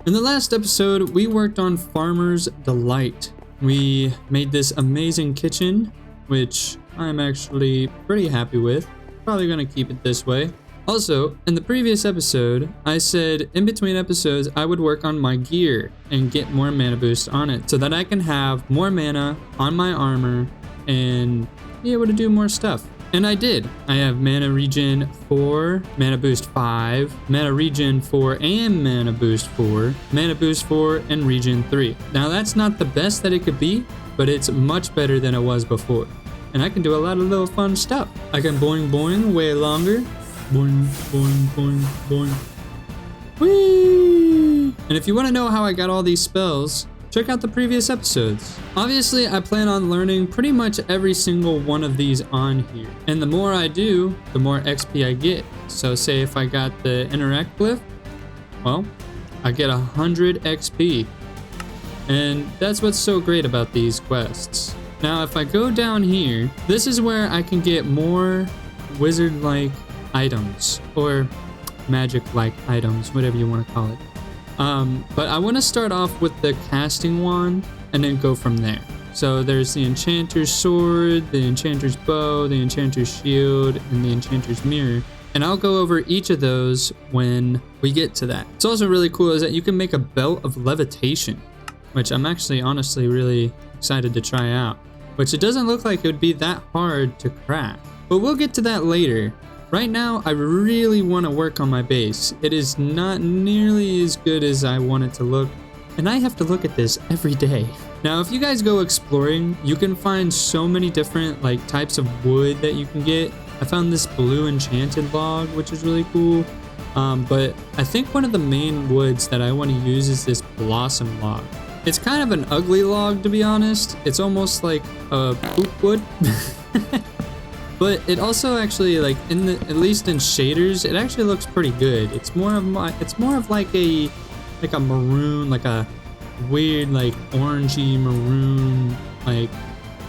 In the last episode, we worked on Farmer's Delight. We made this amazing kitchen, which I'm actually pretty happy with. Probably gonna keep it this way. Also, in the previous episode, I said in between episodes, I would work on my gear and get more mana boost on it so that I can have more mana on my armor and be able to do more stuff. And I did. I have mana regen 4, mana boost 5, mana regen 4 and mana boost 4, mana boost 4 and regen 3. Now that's not the best that it could be, but it's much better than it was before. And I can do a lot of little fun stuff. I can boing boing way longer. Boing, boing, boing, boing. Whee! And if you want to know how I got all these spells, check out the previous episodes. Obviously, I plan on learning pretty much every single one of these on here. And the more I do, the more XP I get. So say if I got the interact glyph, well, I get 100 XP. And that's what's so great about these quests. Now, if I go down here, this is where I can get more wizard-like items or magic-like items, whatever you want to call it. But I want to start off with the casting wand and then go from there. So there's the enchanter's sword, the enchanter's bow, the enchanter's shield, and the enchanter's mirror. And I'll go over each of those when we get to that. It's also really cool is that you can make a belt of levitation, which I'm actually honestly really excited to try out. Which it doesn't look like it would be that hard to craft. But we'll get to that later. Right now, I really want to work on my base. It is not nearly as good as I want it to look, and I have to look at this every day. Now, if you guys go exploring, you can find so many different types of wood that you can get. I found this blue enchanted log, which is really cool. But I think one of the main woods that I want to use is this blossom log. It's kind of an ugly log, to be honest. It's almost like a poop wood. But it also actually at least in shaders, it actually looks pretty good. It's more of like a maroon, like a weird orangey maroon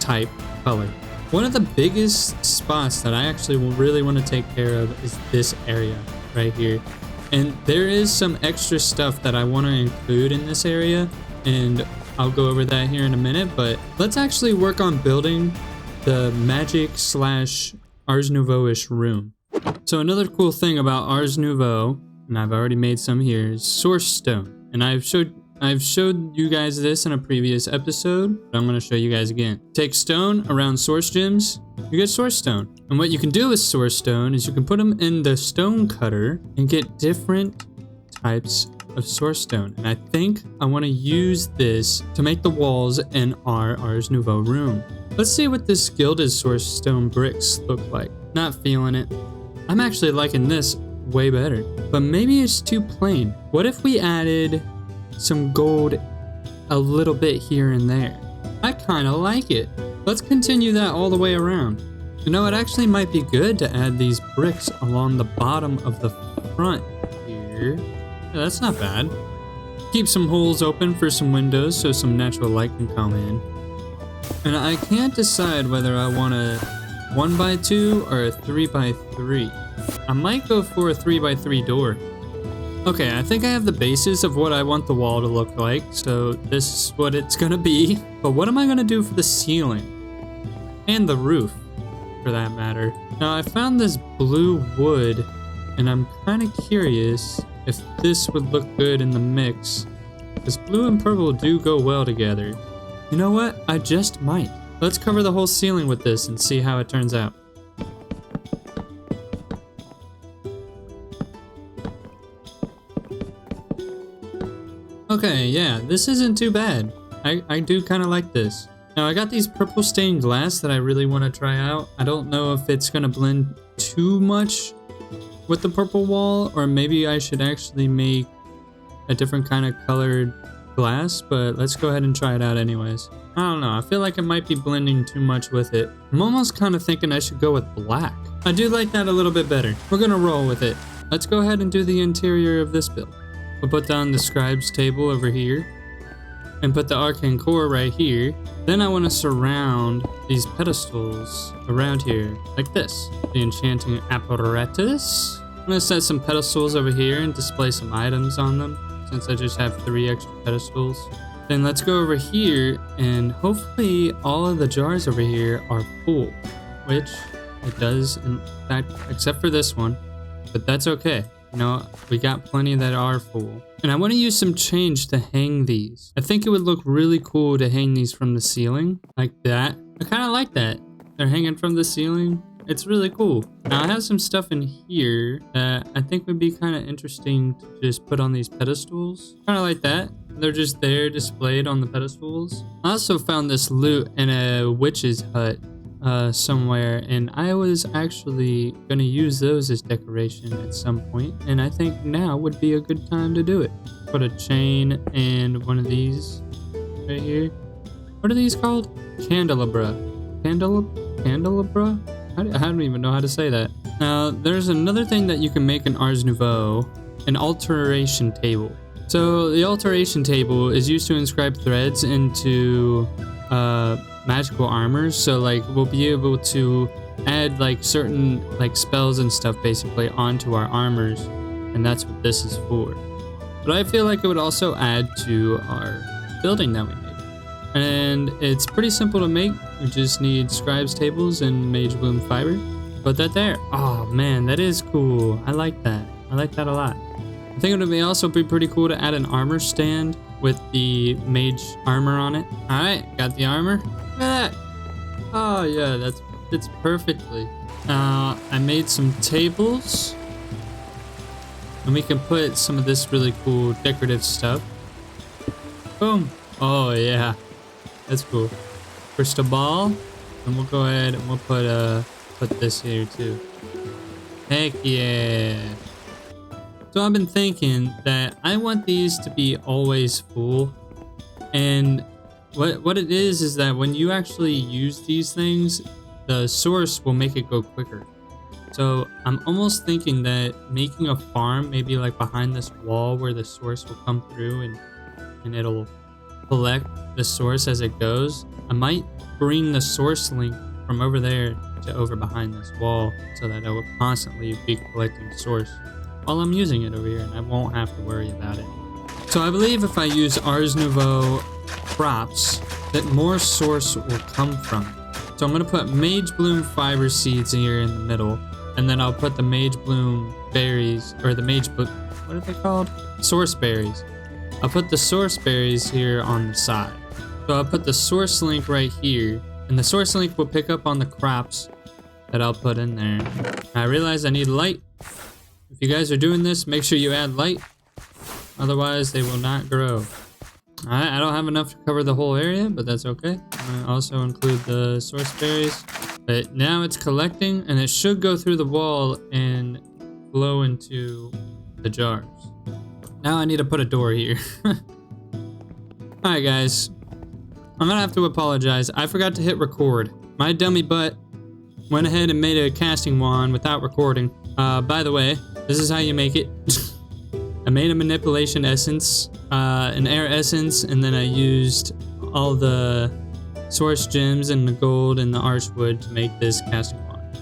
type color. One of the biggest spots that I actually really want to take care of is this area right here. And there is some extra stuff that I want to include in this area, and I'll go over that here in a minute, but let's actually work on building the magic / Ars Nouveau-ish room. So another cool thing about Ars Nouveau, and I've already made some here, is source stone. And I've showed you guys this in a previous episode, but I'm going to show you guys again. Take stone around source gems, you get source stone. And what you can do with source stone is you can put them in the stone cutter and get different types of source stone. And I think I want to use this to make the walls in our Ars Nouveau room. Let's see what this gilded source stone bricks look like. Not feeling it. I'm actually liking this way better, but maybe it's too plain. What if we added some gold a little bit here and there? I kind of like it. Let's continue that all the way around. You know, it actually might be good to add these bricks along the bottom of the front here. Yeah, that's not bad. Keep some holes open for some windows so some natural light can come in. And I can't decide whether I want a 1x2 or a 3x3. I might go for a 3x3 door. Okay, I think I have the basis of what I want the wall to look like, so this is what it's gonna be. But what am I gonna do for the ceiling? And the roof, for that matter. Now, I found this blue wood, and I'm kind of curious if this would look good in the mix, because blue and purple do go well together. You know what? I just might. Let's cover the whole ceiling with this and see how it turns out. Okay, yeah, this isn't too bad. I do kind of like this. Now, I got these purple stained glass that I really want to try out. I don't know if it's going to blend too much with the purple wall, or maybe I should actually make a different kind of colored glass, but let's go ahead and try it out anyways. I don't know, I feel like it might be blending too much with it. I'm almost kind of thinking I should go with black. I do like that a little bit better. We're gonna roll with it. Let's go ahead and do the interior of this build. We'll put down the scribe's table over here and put the arcane core right here. Then I want to surround these pedestals around here like this. The enchanting apparatus. I'm gonna set some pedestals over here and display some items on them. since I just have 3 extra pedestals. Then let's go over here, and hopefully all of the jars over here are full, which it does in fact, except for this one, but that's okay. You know, we got plenty that are full. And I want to use some change to hang these. I think it would look really cool to hang these from the ceiling like that. I kind of like that. They're hanging from the ceiling. It's really cool. Now I have some stuff in here that I think would be kind of interesting to just put on these pedestals. Kind of like that. They're just there displayed on the pedestals. I also found this loot in a witch's hut somewhere, and I was actually gonna use those as decoration at some point, and I think now would be a good time to do it. Put a chain and one of these right here. What are these called? Candelabra. Candelabra? I don't even know how to say that. Now there's another thing that you can make in Ars Nouveau, an alteration table. So the alteration table is used to inscribe threads into magical armors, so like we'll be able to add like certain like spells and stuff basically onto our armors, and that's what this is for. But I feel like it would also add to our building that we made, and it's pretty simple to make. We just need scribes tables and mage bloom fiber. Put that there. Oh man, that is cool. I like that. I like that a lot. I think it would also be pretty cool to add an armor stand with the mage armor on it. All right, got the armor. Look at that. Oh yeah, that fits perfectly. Now I made some tables, and we can put some of this really cool decorative stuff. Boom. Oh yeah, that's cool. Crystal ball, and we'll go ahead and we'll put this here too. Heck yeah. So I've been thinking that I want these to be always full, and what it is that when you actually use these things, the source will make it go quicker. So I'm almost thinking that making a farm, maybe like behind this wall where the source will come through and it'll collect the source as it goes. I might bring the source link from over there to over behind this wall so that I will constantly be collecting source while I'm using it over here, and I won't have to worry about it. So I believe if I use Ars Nouveau crops, that more source will come from. So I'm gonna put Mage Bloom fiber seeds here in the middle, and then I'll put the Mage Bloom berries, or the Mage Bloom, what are they called? Source berries. I'll put the source berries here on the side. So I'll put the source link right here, and the source link will pick up on the crops that I'll put in there. I realize I need light. If you guys are doing this, make sure you add light. Otherwise, they will not grow. Alright, I don't have enough to cover the whole area, but that's okay. I'm gonna also include the source berries. But now it's collecting, and it should go through the wall and flow into the jars. Now I need to put a door here. Alright guys, I'm gonna have to apologize. I forgot to hit record. My dummy butt went ahead and made a casting wand without recording. By the way, this is how you make it. I made a manipulation essence, an air essence, and then I used all the source gems and the gold and the archwood to make this casting wand.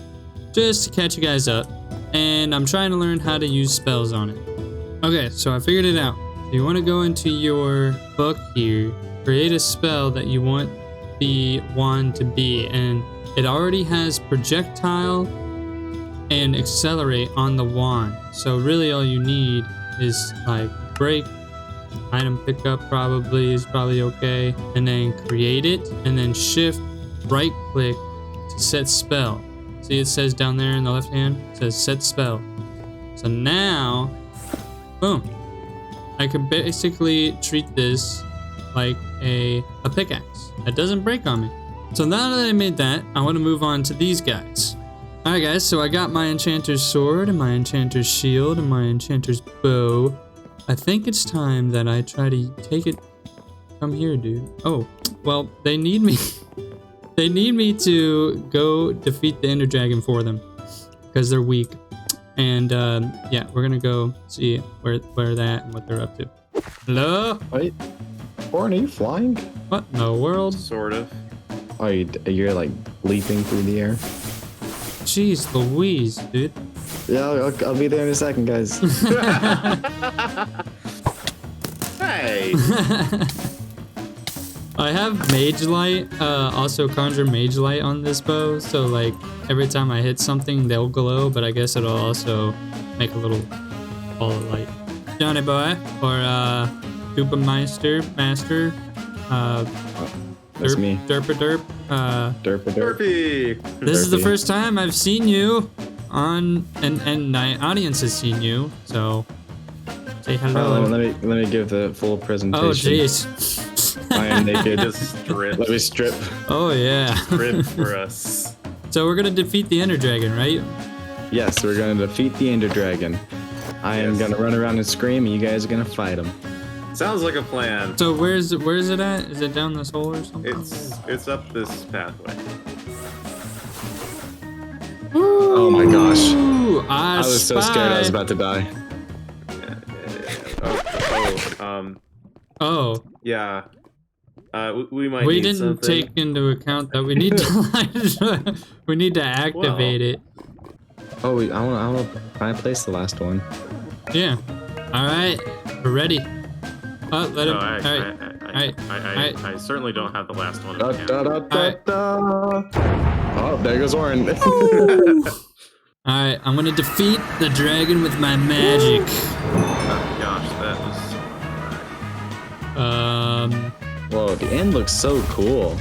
Just to catch you guys up. And I'm trying to learn how to use spells on it. Okay, so I figured it out. You want to go into your book here, create a spell that you want the wand to be, and it already has projectile and accelerate on the wand. So really all you need is like break, item pickup probably is okay, and then create it, and then shift right click to set spell. See, it says down there in the left hand, it says set spell. So now, boom, I can basically treat this like a pickaxe that doesn't break on me. So now that I made that, I want to move on to these guys. Alright guys, so I got my enchanter's sword and my enchanter's shield and my enchanter's bow. I think it's time that I try to take it. Come here, dude. Oh, well, they need me. They need me to go defeat the ender dragon for them because they're weak. And yeah, we're gonna go see where they're at and what they're up to. Hello? Wait, Orin, are you flying? What in the world? Sort of. Oh, you're like leaping through the air? Jeez Louise, dude. Yeah, I'll be there in a second, guys. Nice. I have Mage Light, also Conjure Mage Light on this bow, so like every time I hit something, they'll glow, but I guess it'll also make a little ball of light. Johnny Boy, or Dupermeister, Master, That's me. Derpa Derp, Derpa derp. Derpy. This is the Derpy. first time I've seen you on, and my audience has seen you, so say hello. Let me give the full presentation. Oh, jeez. I am naked. Just strip. Let me strip. Oh, yeah. Strip for us. So we're gonna defeat the Ender Dragon, right? Yes, we're gonna defeat the Ender Dragon. I am Yes. gonna run around and scream, and you guys are gonna fight him. Sounds like a plan. So where is it at? Is it down this hole or something? It's up this pathway. Oh my gosh! Ooh, I was so scared I was spy. about to die. Oh, Yeah. We might. we need didn't something. take into account that we need to we need to activate it. Oh, I wanna. Can I place the last one? Yeah. All right, we're ready. Oh, let him. No, All right. I certainly don't have the last one. Da, in da, hand. da, da, da. Oh, there goes Orin. All right, I'm gonna defeat the dragon with my magic. Oh, gosh, that was. Whoa, the end looks so cool.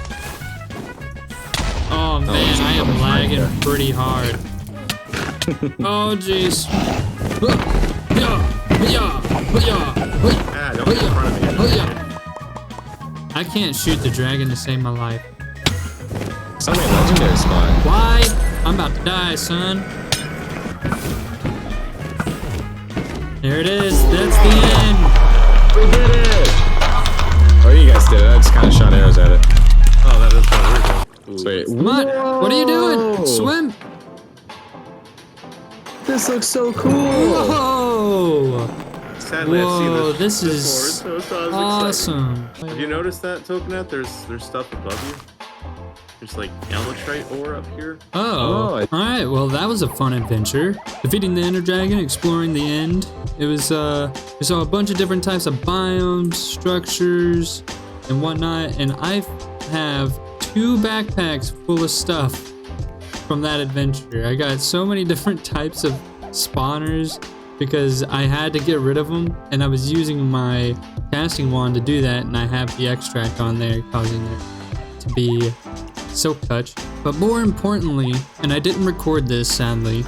Oh man, I am lagging pretty hard. Oh jeez. Ah, don't get in front of me. I can't shoot the dragon to save my life. So many legendary spawn. Why? I'm about to die, son. There it is. That's the end. We did it! Oh, you guys did it. I just kind of shot arrows at it. Oh, that is kind of weird. Sweet. Come on. What are you doing? Swim. This looks so cool. Whoa. Sadly, I've seen Whoa, this this before, is so it sounds awesome. exciting. Have you noticed that, Tokenat? There's stuff above you. There's like Elytrite ore up here. Oh, Oh, all right. Well, that was a fun adventure. Defeating the Ender Dragon, exploring the end. It was we saw a bunch of different types of biomes, structures, and whatnot. And I have 2 backpacks full of stuff from that adventure. I got so many different types of spawners because I had to get rid of them, and I was using my casting wand to do that, and I have the extract on there causing it to be silk touch. But more importantly, and I didn't record this sadly,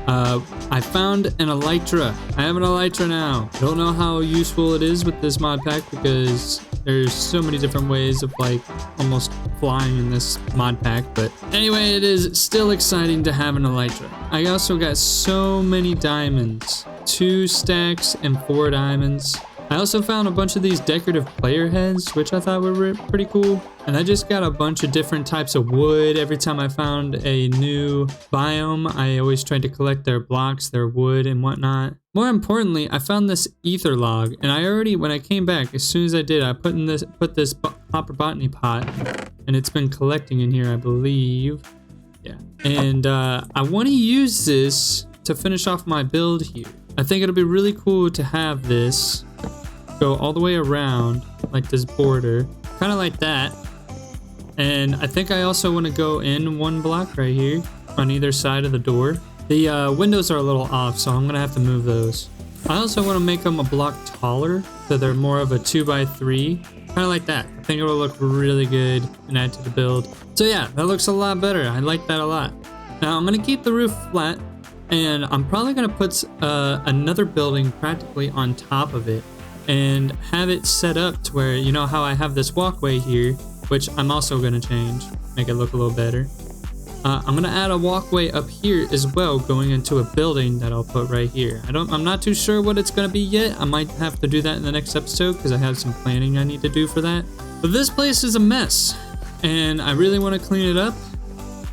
I found an elytra. I have an elytra now. I don't know how useful it is with this mod pack because there's so many different ways of like almost flying in this mod pack, but anyway, it is still exciting to have an elytra. I also got so many diamonds, 2 stacks and 4 diamonds. I also found a bunch of these decorative player heads, which I thought were pretty cool. And I just got a bunch of different types of wood. Every time I found a new biome, I always tried to collect their blocks, their wood and whatnot. More importantly, I found this ether log, and I already, when I came back, as soon as I did, I put this hopper botany pot, and it's been collecting in here, I believe. Yeah. And I want to use this to finish off my build here. I think it'll be really cool to have this go all the way around like this border, kind of like that. And I think I also want to go in 1 block right here on either side of the door. The windows are a little off, so I'm gonna have to move those. I also want to make them a block taller, so they're more of a 2x3, kind of like that. I think it will look really good and add to the build. So yeah, that looks a lot better. I like that a lot. Now I'm gonna keep the roof flat, and I'm probably gonna put another building practically on top of it, and have it set up to where, you know how I have this walkway here, which I'm also gonna change, make it look a little better. I'm gonna add a walkway up here as well, going into a building that I'll put right here. I'm not too sure what it's gonna be yet. I might have to do that in the next episode because I have some planning I need to do for that. But this place is a mess, and I really want to clean it up.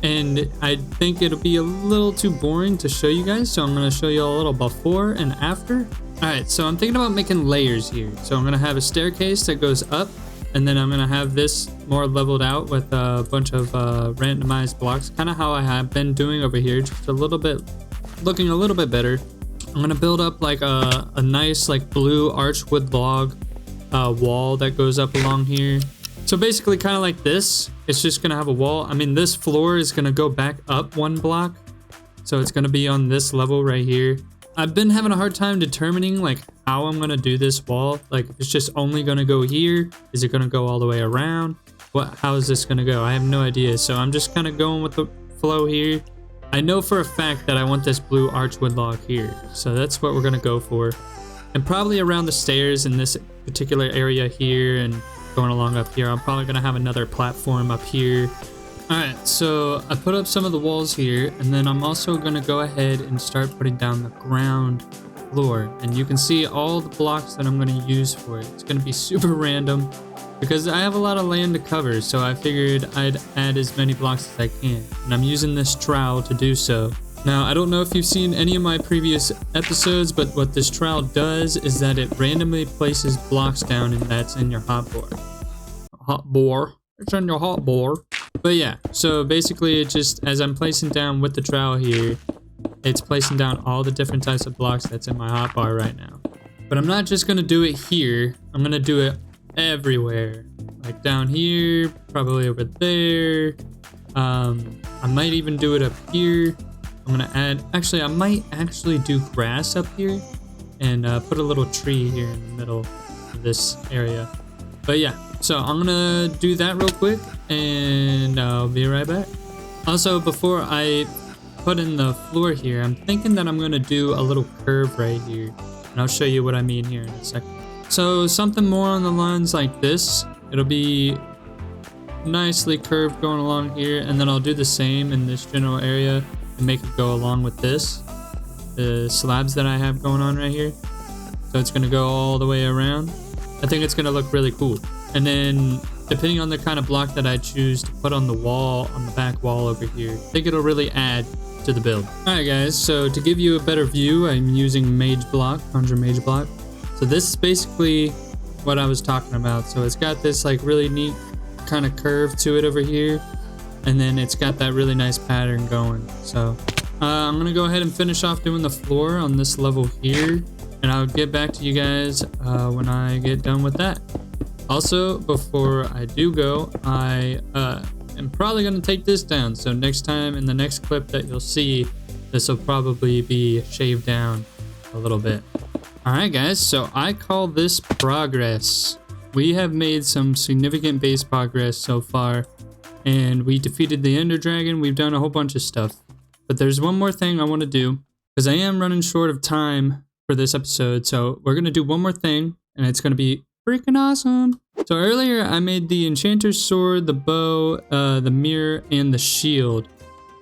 And I think it'll be a little too boring to show you guys, so I'm gonna show you a little before and after. Alright, so I'm thinking about making layers here. So I'm gonna have a staircase that goes up, and then I'm gonna have this more leveled out with a bunch of randomized blocks, kind of how I have been doing over here, just a little bit, looking a little bit better. I'm gonna build up like a nice like blue archwood log wall that goes up along here. So basically kind of like this, it's just gonna have a wall. I mean, this floor is gonna go back up 1 block. So it's gonna be on this level right here. I've been having a hard time determining like how I'm gonna do this wall. Like if it's just only gonna go here. Is it gonna go all the way around? How is this gonna go? I have no idea. So I'm just kind of going with the flow here. I know for a fact that I want this blue archwood log here. So that's what we're gonna go for. And probably around the stairs in this particular area here and going along up here, I'm probably gonna have another platform up here. All right, so I put up some of the walls here, and then I'm also gonna go ahead and start putting down the ground floor. And you can see all the blocks that I'm gonna use for it. It's gonna be super random because I have a lot of land to cover, so I figured I'd add as many blocks as I can. And I'm using this trowel to do so. Now, I don't know if you've seen any of my previous episodes, but what this trowel does is that it randomly places blocks down, and that's in your hotbar. It's in your hotbar. But yeah, so basically it just, as I'm placing down with the trowel here, it's placing down all the different types of blocks that's in my hotbar right now. But I'm not just gonna do it here, I'm gonna do it everywhere. Like down here, probably over there. I might even do it up here. I'm gonna add, actually I might actually do grass up here and put a little tree here in the middle of this area. But yeah, so I'm gonna do that real quick and I'll be right back. Also, before I put in the floor here, I'm thinking that I'm gonna do a little curve right here, and I'll show you what I mean here in a second. So something more on the lines like this. It'll be nicely curved going along here, and then I'll do the same in this general area and make it go along with this, the slabs that I have going on right here. So it's gonna go all the way around. I think it's gonna look really cool. And then depending on the kind of block that I choose to put on the wall, on the back wall over here, I think it'll really add to the build. Alright guys, so to give you a better view, I'm using Mage Block, Conjure Mage Block. So this is basically what I was talking about. So it's got this like really neat kind of curve to it over here, and then it's got that really nice pattern going. So I'm gonna go ahead and finish off doing the floor on this level here, and I'll get back to you guys when I get done with that. Also, before I do go, I am probably going to take this down. So next time in the next clip that you'll see, this will probably be shaved down a little bit. Alright guys, so I call this progress. We have made some significant base progress so far, and we defeated the Ender Dragon. We've done a whole bunch of stuff. But there's one more thing I want to do, because I am running short of time for this episode. So we're going to do one more thing, and it's going to be freaking awesome. So earlier I made the enchanter's sword, the bow, the mirror, and the shield.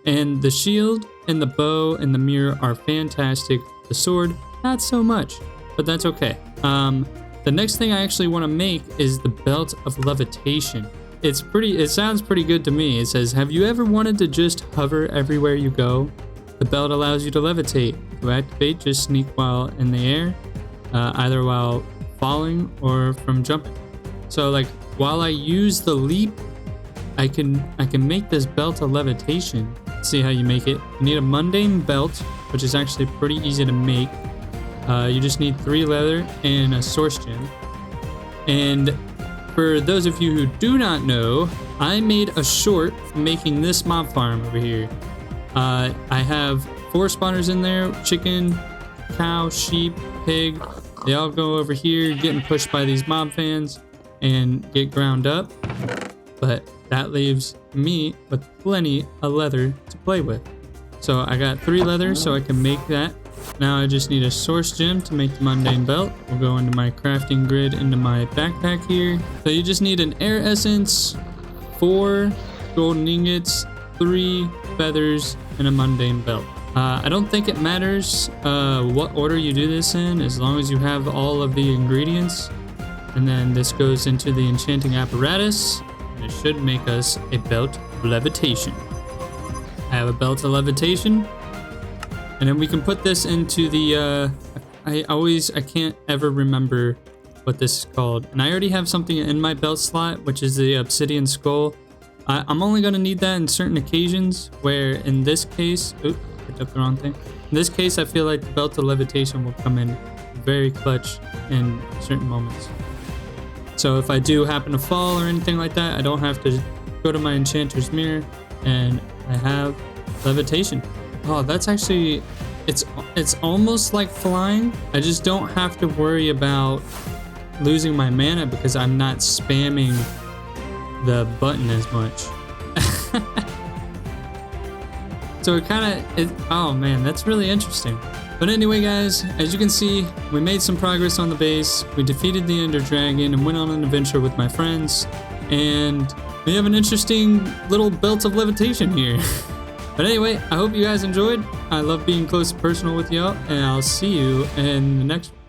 And the shield and the bow and the mirror are fantastic. The sword, not so much, but that's okay. The next thing I actually want to make is the belt of levitation. It sounds pretty good to me. It says, have you ever wanted to just hover everywhere you go? The belt allows you to levitate. To activate, just sneak while in the air, either while falling or from jumping. So like while I use the leap, I can make this belt of levitation. Let's see how you make it. You need a mundane belt, which is actually pretty easy to make. You just need 3 leather and a source gem. And for those of you who do not know, I made a short making this mob farm over here. I have 4 spawners in there: chicken, cow, sheep, pig. They all go over here getting pushed by these mob fans and get ground up. But that leaves me with plenty of leather to play with. So I got 3 leather so I can make that. Now I just need a source gem to make the mundane belt. We'll go into my crafting grid into my backpack here. So you just need an air essence, 4 golden ingots, 3 feathers, and a mundane belt. I don't think it matters what order you do this in, as long as you have all of the ingredients. And then this goes into the enchanting apparatus, and it should make us a belt of levitation. I have a belt of levitation, and then we can put this into the I can't ever remember what this is called, and I already have something in my belt slot, which is the obsidian skull. I'm only going to need that in certain occasions, where in this case, oops, picked up the wrong thing. In this case, I feel like the belt of levitation will come in very clutch in certain moments. So if I do happen to fall or anything like that, I don't have to go to my enchanter's mirror, and I have levitation. Oh, that's actually, it's almost like flying. I just don't have to worry about losing my mana because I'm not spamming the button as much. So it kind of, oh man, that's really interesting. But anyway, guys, as you can see, we made some progress on the base. We defeated the Ender Dragon and went on an adventure with my friends. And we have an interesting little belt of levitation here. But anyway, I hope you guys enjoyed. I love being close and personal with y'all, and I'll see you in the next one.